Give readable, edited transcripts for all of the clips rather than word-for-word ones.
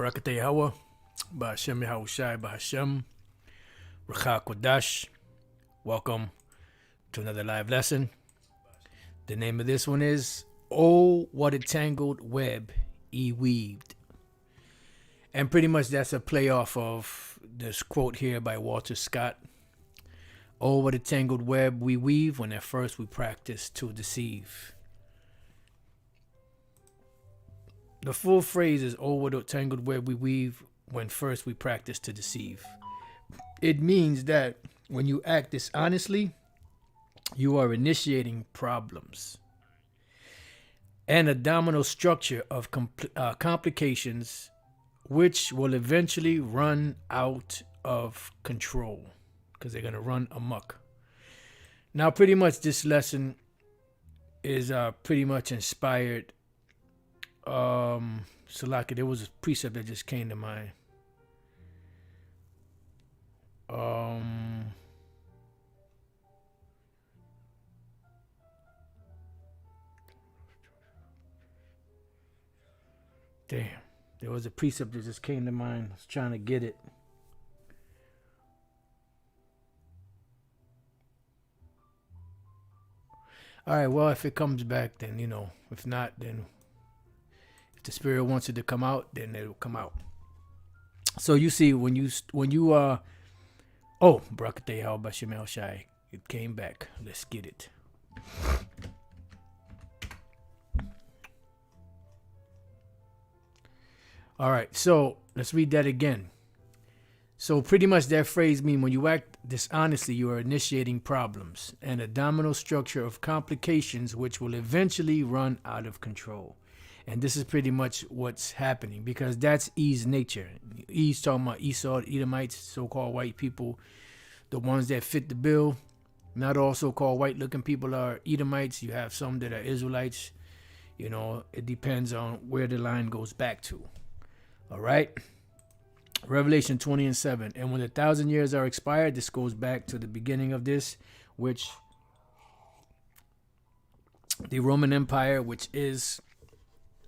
Barakateh Yahweh, Ba'Hashem Yahushai, Ba'Hashem, Racha Kodash. Welcome to another live lesson. The name of this one is, Oh, what a tangled web he weaved. And pretty much that's a play off of this quote here by Walter Scott. Oh, what a tangled web we weave when at first we practice to deceive. The full phrase is, oh, what a tangled web we weave when first we practice to deceive. It means that when you act dishonestly, you are initiating problems and a domino structure of complications which will eventually run out of control because they're going to run amok. Now, pretty much this lesson is pretty much inspired. So like there was a precept that just came to mind. Damn, there was a precept that just came to mind. I was trying to get it. All right, well, if it comes back, then, you know. If not, then if the spirit wants it to come out, then it'll come out. So you see, when you Barakateh Yahweh B'Shem Shai, it came back. Let's get it. All right, so let's read that again. So pretty much that phrase means when you act dishonestly, you are initiating problems and a domino structure of complications which will eventually run out of control. And this is pretty much what's happening because that's E's nature. E's talking about Esau, Edomites, so-called white people, the ones that fit the bill. Not all so-called white-looking people are Edomites. You have some that are Israelites. You know, it depends on where the line goes back to. All right. Revelation 20:7. And when 1,000 years are expired, this goes back to the beginning of this, which the Roman Empire, which is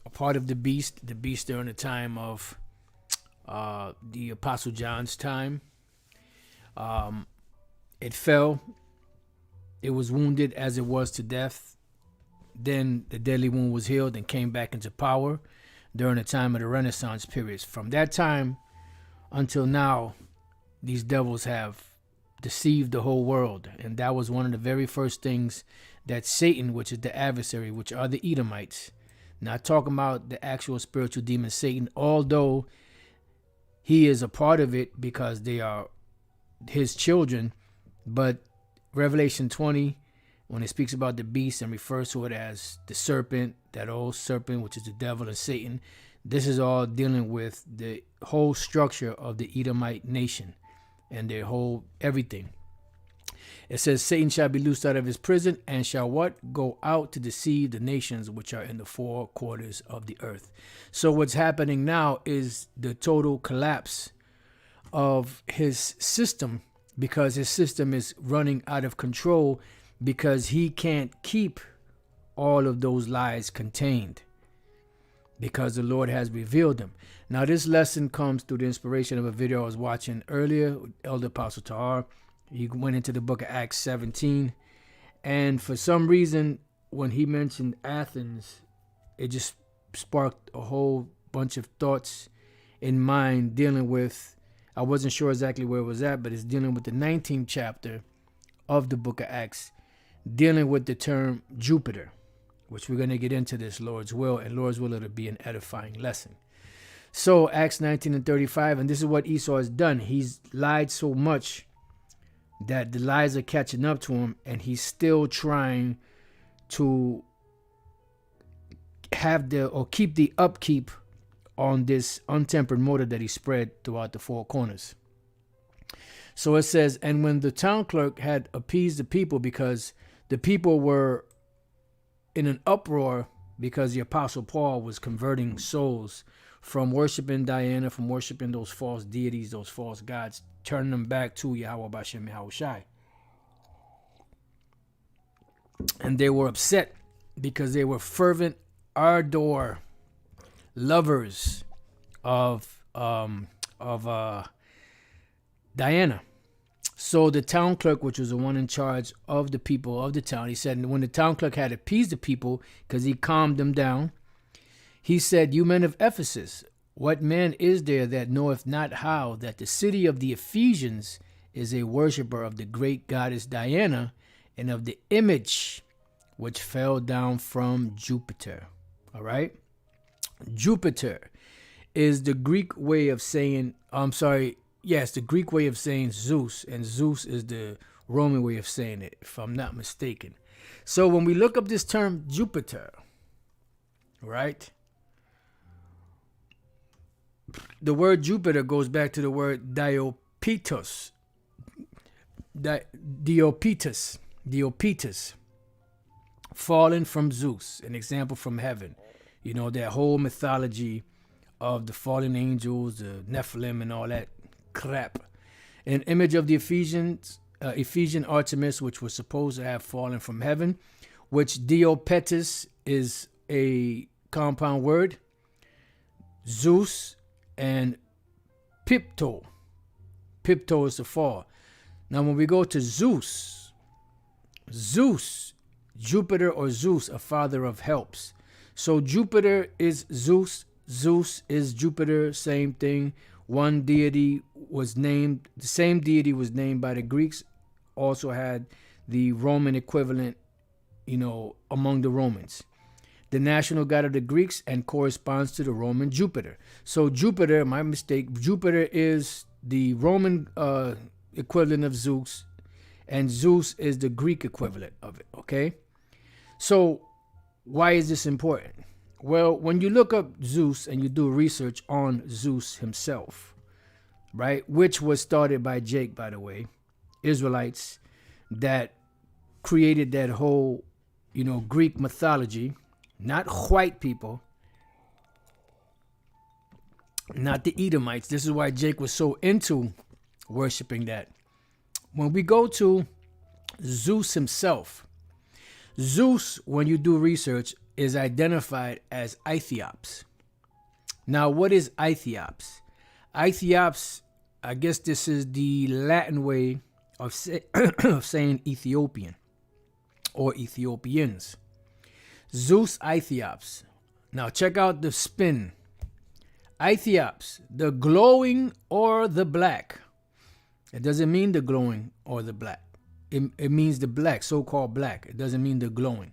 a part of the beast during the time of the Apostle John's time. It fell. It was wounded as it was to death. Then the deadly wound was healed and came back into power during the time of the Renaissance periods. From that time until now, these devils have deceived the whole world. And that was one of the very first things that Satan, which is the adversary, which are the Edomites, not talking about the actual spiritual demon Satan, although he is a part of it because they are his children. But Revelation 20, when it speaks about the beast and refers to it as the serpent, that old serpent, which is the devil and Satan, this is all dealing with the whole structure of the Edomite nation and their whole everything. It says, Satan shall be loosed out of his prison and shall what? Go out to deceive the nations which are in the four quarters of the earth. So what's happening now is the total collapse of his system because his system is running out of control because he can't keep all of those lies contained because the Lord has revealed them. Now, this lesson comes through the inspiration of a video I was watching earlier with Elder Apostle Tahar. He went into the book of Acts 17. And for some reason, when he mentioned Athens, it just sparked a whole bunch of thoughts in mind dealing with, I wasn't sure exactly where it was at, but it's dealing with the 19th chapter of the book of Acts, dealing with the term Jupiter, which we're going to get into this, Lord's will, and Lord's will, it'll be an edifying lesson. So Acts 19:35, and this is what Esau has done. He's lied so much that the lies are catching up to him, and he's still trying to have keep the upkeep on this untempered mortar that he spread throughout the four corners. So it says, and when the town clerk had appeased the people, because the people were in an uproar because the Apostle Paul was converting souls from worshiping Diana, from worshiping those false deities, those false gods, turning them back to Yahweh B'Shem Yahushai. And they were upset because they were fervent ardor lovers of of Diana. So the town clerk, which was the one in charge of the people of the town, he said, when the town clerk had appeased the people, because he calmed them down, he said, "You men of Ephesus, what man is there that knoweth not how that the city of the Ephesians is a worshiper of the great goddess Diana and of the image which fell down from Jupiter?" All right. Jupiter is the Greek way of saying, the Greek way of saying Zeus, and Zeus is the Roman way of saying it, if I'm not mistaken. So when we look up this term Jupiter, right, the word Jupiter goes back to the word Diopetus, fallen from Zeus, an example from heaven. You know, that whole mythology of the fallen angels, the Nephilim, and all that crap. An image of the Ephesian Artemis, which was supposed to have fallen from heaven, which Diopetus is a compound word. Zeus and Pipto. Pipto is the fall. Now, when we go to Zeus, Jupiter or Zeus, a father of helps. So Jupiter is Zeus. Zeus is Jupiter, same thing. One deity was named, the same deity was named by the Greeks, also had the Roman equivalent, among the Romans. The national god of the Greeks and corresponds to the Roman Jupiter. So Jupiter, my mistake, Jupiter is the Roman equivalent of Zeus, and Zeus is the Greek equivalent of it, okay? So why is this important? Well, when you look up Zeus and you do research on Zeus himself, right, which was started by Jake, by the way, Israelites that created that whole, Greek mythology, not white people, not the Edomites. This is why Jake was so into worshiping that. When we go to Zeus himself, Zeus, when you do research, is identified as Ethiops. Now, what is Ethiops? Ethiops, I guess this is the Latin way of saying Ethiopian or Ethiopians. Zeus Ethiops. Now, check out the spin. Ethiops, the glowing or the black. It doesn't mean the glowing or the black. It means the black, so-called black. It doesn't mean the glowing.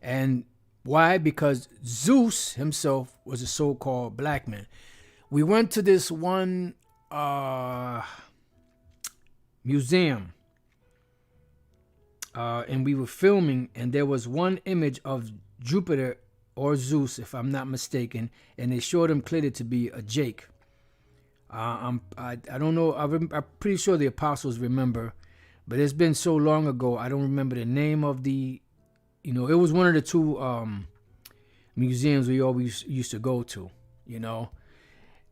And why? Because Zeus himself was a so-called black man. We went to this one museum, and we were filming, and there was one image of Jupiter or Zeus, if I'm not mistaken, and they showed him clearly to be a Jake. I don't know. I'm pretty sure the apostles remember, but it's been so long ago. I don't remember the name of the. It was one of the two museums we always used to go to,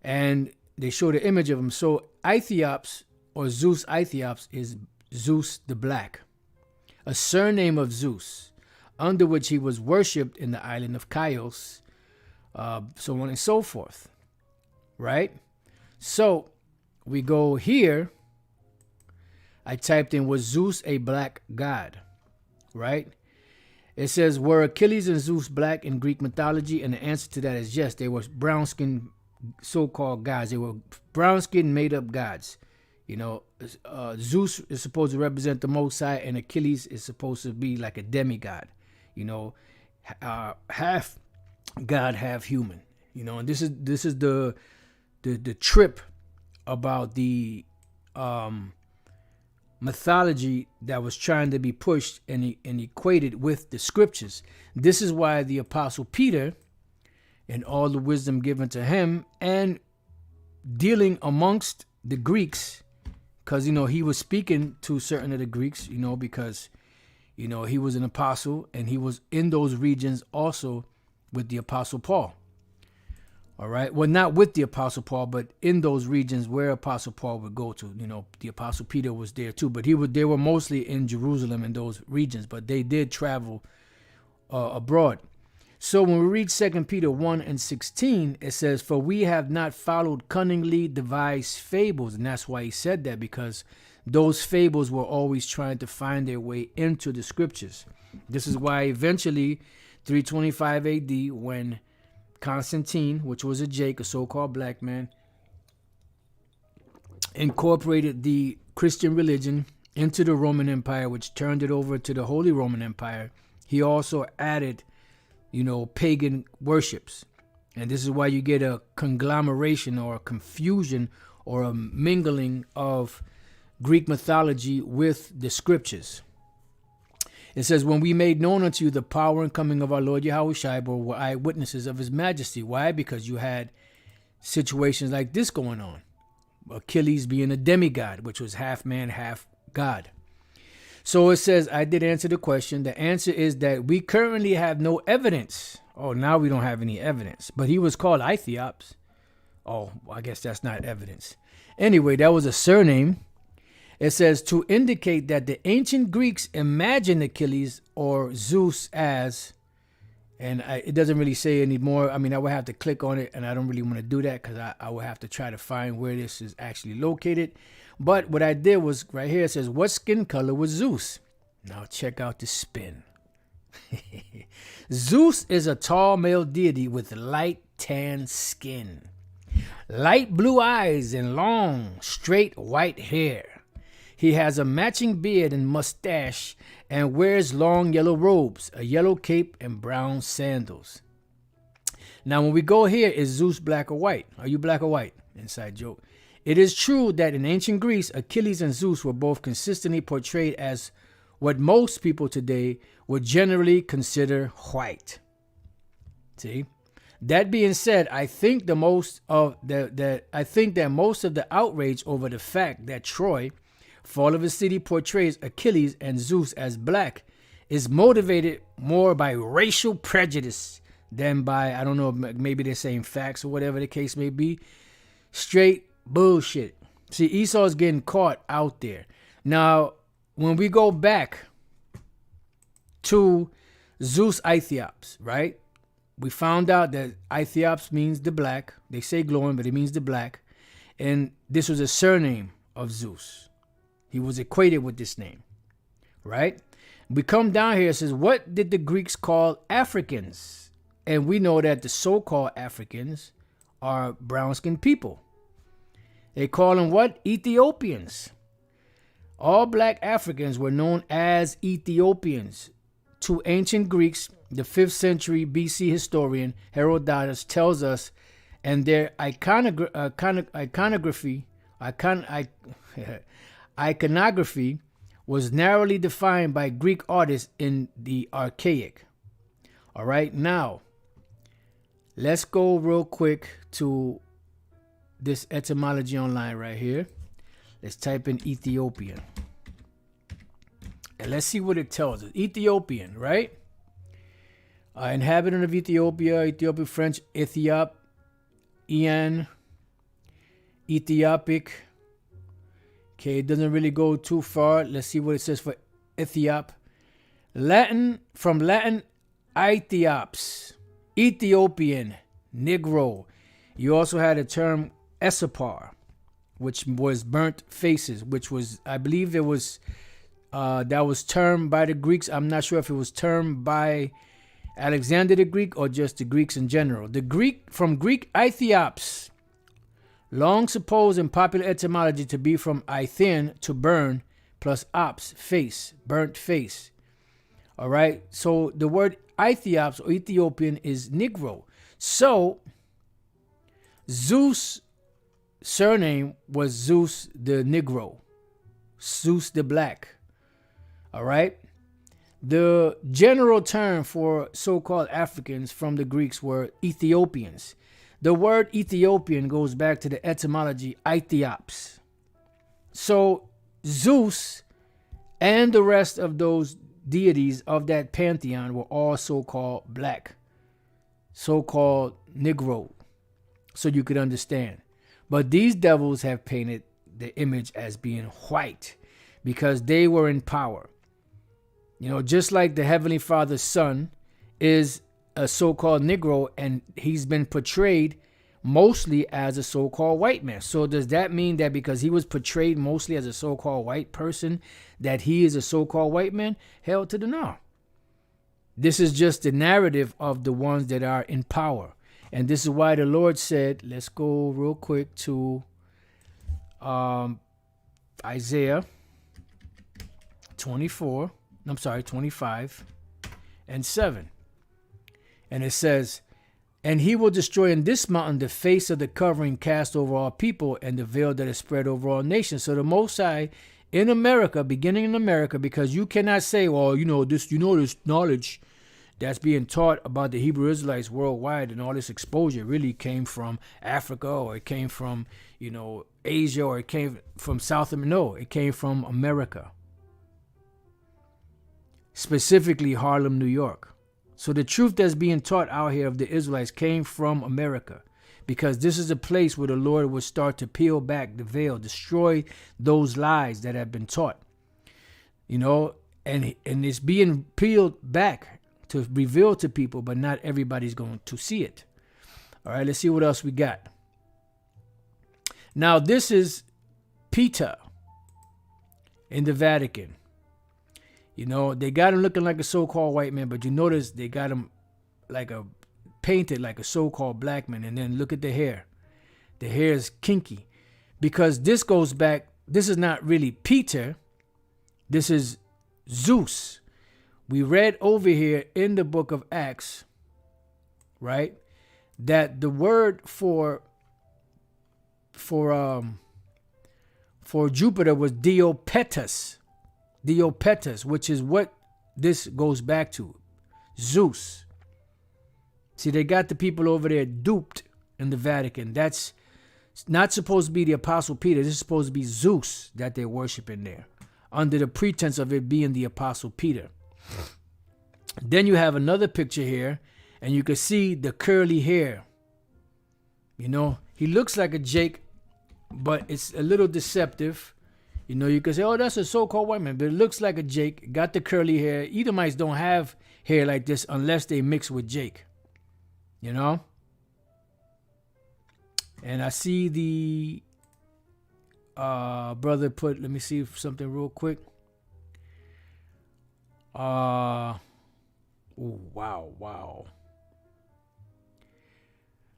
and they showed an image of him. So Ethiops or Zeus Ethiops is Zeus the Black, a surname of Zeus, under which he was worshipped in the island of Chios, so on and so forth, right? So we go here. I typed in, was Zeus a black god, right? It says, were Achilles and Zeus black in Greek mythology? And the answer to that is yes. They were brown-skinned so-called gods. They were brown-skinned made-up gods. Zeus is supposed to represent the Most High, and Achilles is supposed to be like a demigod. Half God, half human. And this is the trip about the mythology that was trying to be pushed and equated with the scriptures. This is why the Apostle Peter, and all the wisdom given to him, and dealing amongst the Greeks, because he was speaking to certain of the Greeks, because he was an apostle, and he was in those regions also with the Apostle Paul. All right. Well, not with the Apostle Paul, but in those regions where Apostle Paul would go to. The Apostle Peter was there too, but they were mostly in Jerusalem in those regions, but they did travel abroad. So when we read 2 Peter 1 and 16, it says, "For we have not followed cunningly devised fables." And that's why he said that, because those fables were always trying to find their way into the scriptures. This is why eventually, 325 AD, when Constantine, which was a Jake, a so-called black man, incorporated the Christian religion into the Roman Empire, which turned it over to the Holy Roman Empire, he also added, pagan worships. And this is why you get a conglomeration or a confusion or a mingling of Greek mythology with the scriptures. It says, "When we made known unto you the power and coming of our Lord Yahushua, but were eyewitnesses of his majesty." Why? Because you had situations like this going on. Achilles being a demigod, which was half man, half God. So it says, I did answer the question. The answer is that we currently have no evidence. Oh, now we don't have any evidence. But he was called Ethiops. Oh, I guess that's not evidence. Anyway, that was a surname. It says, to indicate that the ancient Greeks imagined Achilles or Zeus as, and it doesn't really say anymore. I mean, I would have to click on it, and I don't really want to do that because I would have to try to find where this is actually located. But what I did was, right here, it says, what skin color was Zeus? Now check out the spin. Zeus is a tall male deity with light tan skin, light blue eyes, and long, straight white hair. He has a matching beard and mustache and wears long yellow robes, a yellow cape, and brown sandals. Now, when we go here, is Zeus black or white? Are you black or white? Inside joke. It is true that in ancient Greece, Achilles and Zeus were both consistently portrayed as what most people today would generally consider white. See? That being said, I think that most of the outrage over the fact that Troy, fall of a city, portrays Achilles and Zeus as black is motivated more by racial prejudice than by, I don't know, maybe they're saying facts or whatever the case may be. Straight bullshit. See, Esau's getting caught out there. Now, when we go back to Zeus Ethiops, right? We found out that Ethiops means the black. They say glowing, but it means the black. And this was a surname of Zeus. He was equated with this name, right? We come down here, it says, what did the Greeks call Africans? And we know that the so-called Africans are brown-skinned people. They call them what? Ethiopians. All black Africans were known as Ethiopians. To ancient Greeks, the 5th century BC historian Herodotus tells us, and their iconography was narrowly defined by Greek artists in the Archaic. All right, now let's go real quick to this etymology online right here. Let's type in Ethiopian. And let's see what it tells us. Ethiopian, right? Inhabitant of Ethiopia, Ethiopic, French, Ethiop, Ian, Ethiopic. Okay, it doesn't really go too far. Let's see what it says for Ethiop. Latin, from Latin, Ethiops, Ethiopian, Negro. You also had a term Esapar, which was burnt faces, which was, I believe it was, that was termed by the Greeks. I'm not sure if it was termed by Alexander the Greek or just the Greeks in general. The Greek, from Greek Ethiops, long supposed in popular etymology to be from Aethen, to burn, plus ops, face, burnt face. All right, so the word Ethiops or Ethiopian is Negro. So Zeus' surname was Zeus the Negro, Zeus the Black. All right, the general term for so-called Africans from the Greeks were Ethiopians. The word Ethiopian goes back to the etymology Ethiops. So Zeus and the rest of those deities of that pantheon were all so-called black, so-called Negro, so you could understand. But these devils have painted the image as being white because they were in power. You know, just like the Heavenly Father's Son is a so-called Negro, and he's been portrayed mostly as a so-called white man. So does that mean that because he was portrayed mostly as a so-called white person, that he is a so-called white man? Hell to the no. This is just the narrative of the ones that are in power. And this is why the Lord said, let's go real quick to Isaiah 25 and 7. And it says, and he will destroy in this mountain the face of the covering cast over all people and the veil that is spread over all nations. So the Most High in America, beginning in America, because you cannot say, well, this knowledge that's being taught about the Hebrew Israelites worldwide and all this exposure really came from Africa, or it came from, Asia, or it came from South America. No, it came from America. Specifically Harlem, New York. So the truth that's being taught out here of the Israelites came from America, because this is a place where the Lord would start to peel back the veil, destroy those lies that have been taught, and it's being peeled back to reveal to people, but not everybody's going to see it. All right, let's see what else we got. Now, this is Peter in the Vatican. They got him looking like a so-called white man, but you notice they got him painted like a so-called black man. And then look at the hair. The hair is kinky, because this goes back. This is not really Peter. This is Zeus. We read over here in the book of Acts, right, that the word for Jupiter was Diopetus, which is what this goes back to, Zeus. See, they got the people over there duped in the Vatican. That's not supposed to be the Apostle Peter. This is supposed to be Zeus that they're worshiping there, under the pretense of it being the Apostle Peter. Then you have another picture here, and you can see the curly hair. He looks like a Jake, but it's a little deceptive. You can say, oh, that's a so-called white man, but it looks like a Jake. Got the curly hair. Edomites don't have hair like this unless they mix with Jake. And I see the brother put, let me see something real quick. Wow.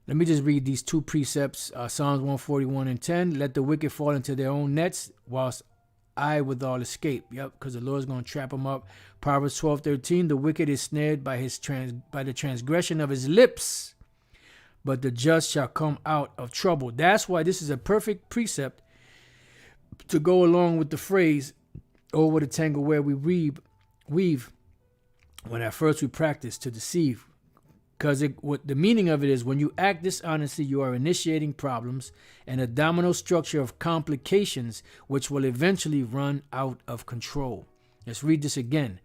Let me just read these two precepts. Psalms 141 and 10. Let the wicked fall into their own nets, whilst I withal escape. Yep, because the Lord's going to trap them up. Proverbs 12:13. The wicked is snared by the transgression of his lips, but the just shall come out of trouble. That's why this is a perfect precept to go along with the phrase, over the tangle where we weave, when at first we practice to deceive. Because what the meaning of it is, when you act dishonestly, you are initiating problems and a domino structure of complications which will eventually run out of control. Let's read this again.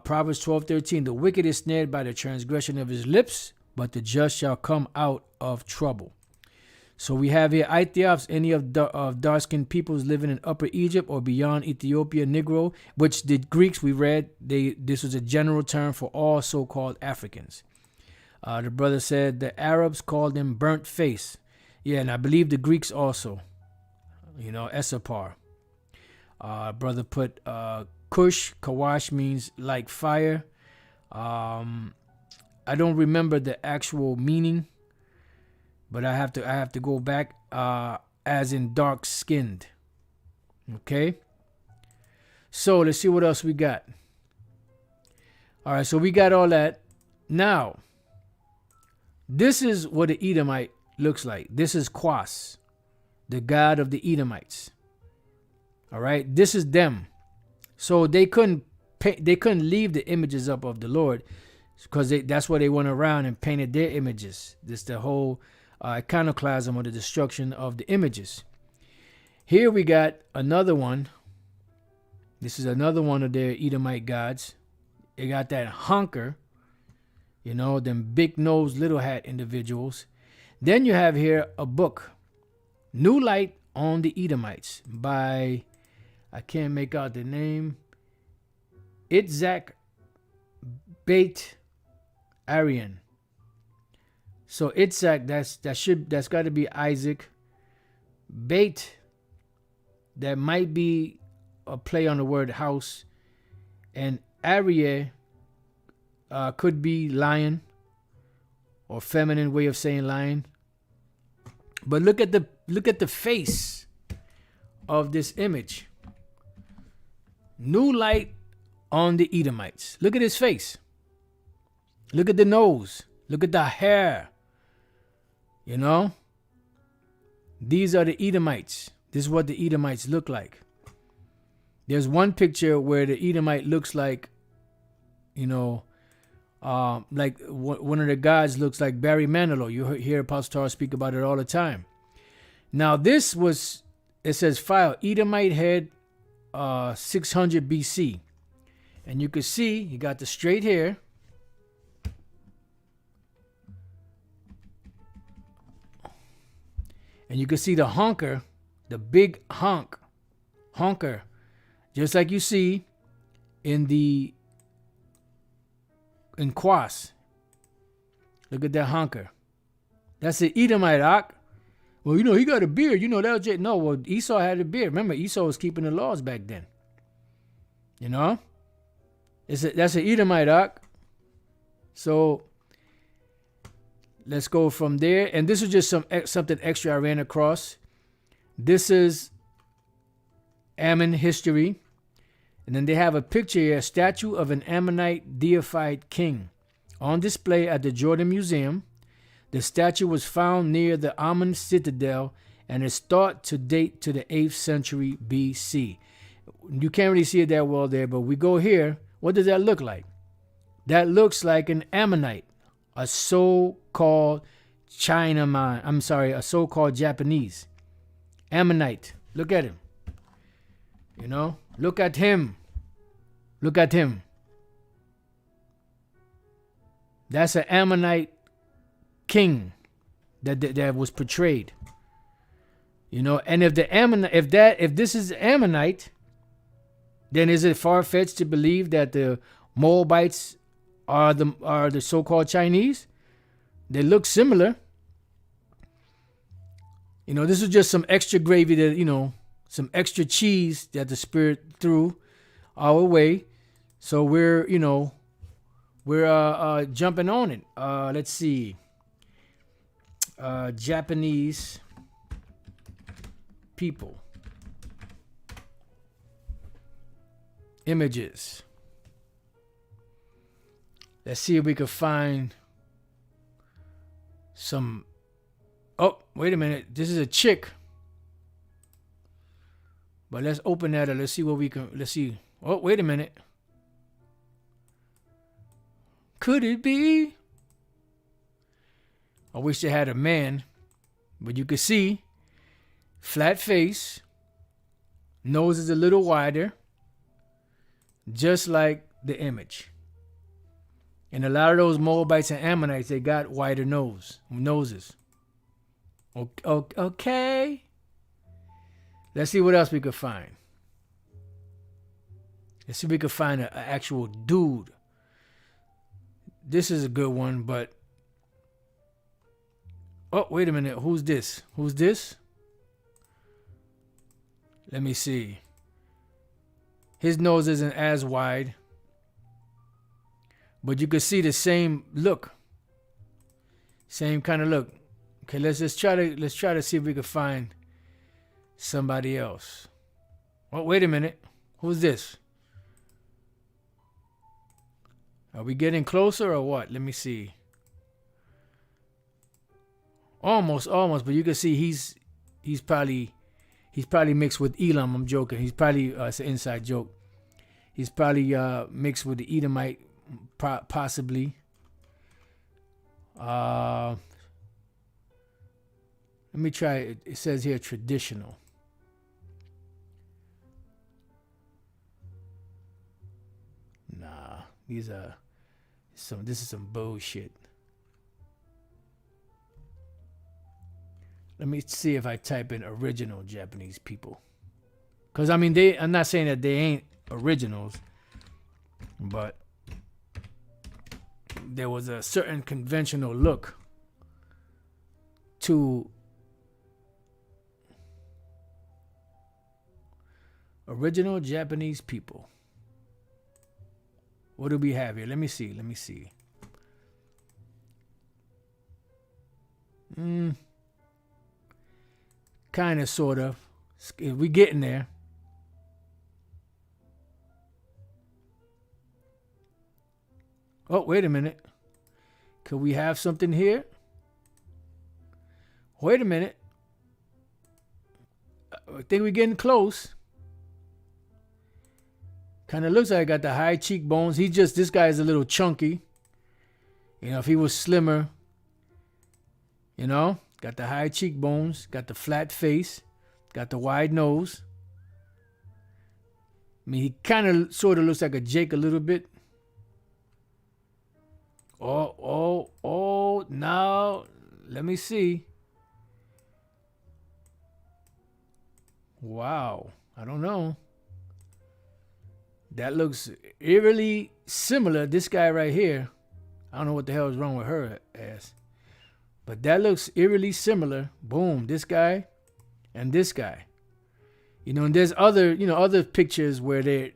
Proverbs 12:13. The wicked is snared by the transgression of his lips, but the just shall come out of trouble. So we have here Ethiops, any of dark-skinned peoples living in Upper Egypt or beyond Ethiopia, Negro, which the Greeks we read, this was a general term for all so-called Africans. The brother said the Arabs called them burnt face. Yeah, and I believe the Greeks also. Esapar. Brother put Kush, Kawash means like fire. I don't remember the actual meaning, but I have to go back, as in dark skinned. Okay. So let's see what else we got. All right, so we got all that. Now, this is what an Edomite looks like. This is Quas, the god of the Edomites. All right, this is them. So they couldn't leave the images up of the Lord, because that's why they went around and painted their images. This the whole iconoclasm, or the destruction of the images. Here we got another one. This is another one of their Edomite gods. They got that honker. Them big nose, little hat individuals. Then you have here a book, New Light on the Edomites, by, I can't make out the name, Itzhak Beit Aryan. So Itzhak, that's got to be Isaac. Bait, that might be a play on the word house, and Aryeh could be lion, or feminine way of saying lion. But look at the face of this image. New light on the Edomites. Look at his face. Look at the nose. Look at the hair. You know? These are the Edomites. This is what the Edomites look like. There's one picture where the Edomite looks like, you know, like one of the gods looks like Barry Manilow. You hear Apostle Tara speak about it all the time. Now this was, it says file, Edomite head 600 BC. And you can see he got the straight hair. And you can see the honker, the big honker, just like you see in Quas. Look at that honker. That's the Edomite, Ak. Well, you know, he got a beard. You know, that was no, well, Esau had a beard. Remember, Esau was keeping the laws back then. You know? That's an Edomite, Ak. So let's go from there. And this is just something extra I ran across. This is Ammon history. And then they have a picture here, a statue of an Ammonite deified king on display at the Jordan Museum. The statue was found near the Ammon citadel and is thought to date to the 8th century BC. You can't really see it that well there, but we go here. What does that look like? That looks like an Ammonite, a so-called Chinaman. I'm sorry, a so-called Japanese. Ammonite. Look at him. You know, look at him. Look at him. That's an Ammonite king that was portrayed. You know, and if this is Ammonite, then is it far-fetched to believe that the Moabites are the so-called Chinese? They look similar. You know, this is just some extra gravy that, you know, some extra cheese that the Spirit threw our way. So we're jumping on it. Let's see. Japanese people. Images. Let's see if we can find some. Oh, wait a minute. This is a chick. But let's open that up. Let's see what we can. Let's see. Oh, wait a minute. Could it be? I wish they had a man. But you can see flat face. Nose is a little wider. Just like the image. And a lot of those Moabites and Ammonites, they got wider noses. Okay. Let's see what else we could find. Let's see if we could find an actual dude. This is a good one, but... Oh, wait a minute. Who's this? Who's this? Let me see. His nose isn't as wide. But you can see the same look. Same kind of look. Okay, let's try to see if we can find somebody else. Oh, wait a minute. Who's this? Are we getting closer or what? Let me see. Almost, but you can see he's probably mixed with Elam. I'm joking. He's probably it's an inside joke. He's probably mixed with the Edomite, possibly. Let me try it. It says here traditional. Nah, this is some bullshit. Let me see if I type in original Japanese people. Because, I mean, I'm not saying that they ain't originals. But there was a certain conventional look to original Japanese people. What do we have here? Let me see. Kind of, sort of. We getting there. Oh, wait a minute. Could we have something here? Wait a minute. I think we're getting close. Kind of looks like I got the high cheekbones. This guy is a little chunky. You know, if he was slimmer, you know, got the high cheekbones, got the flat face, got the wide nose. I mean, he kind of sort of looks like a Jake a little bit. Oh, now, let me see. Wow, I don't know. That looks eerily similar. This guy right here, I don't know what the hell is wrong with her ass. But that looks eerily similar. Boom, this guy and this guy. You know, and there's other pictures where they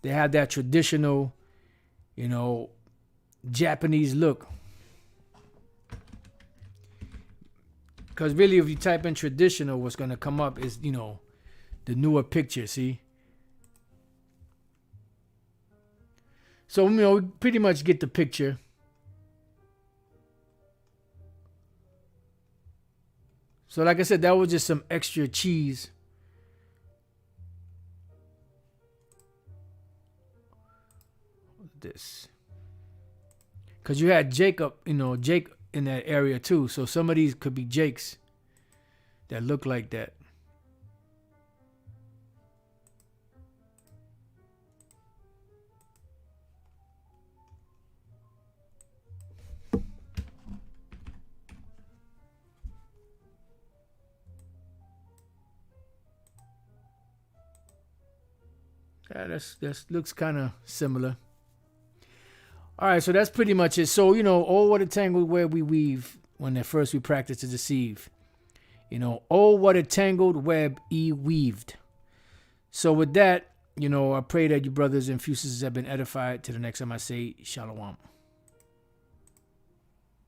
have that traditional, Japanese look. Because really, if you type in traditional, what's going to come up is, the newer picture, see? So, we pretty much get the picture. So, like I said, that was just some extra cheese. This. Because you had Jake in that area too. So some of these could be Jakes that look like that. Yeah, that looks kind of similar. All right, so that's pretty much it. So, oh, what a tangled web we weave when at first we practice to deceive. Oh, what a tangled web weaved. So with that, I pray that you brothers and sisters have been edified. Till the next time I say, Shalom.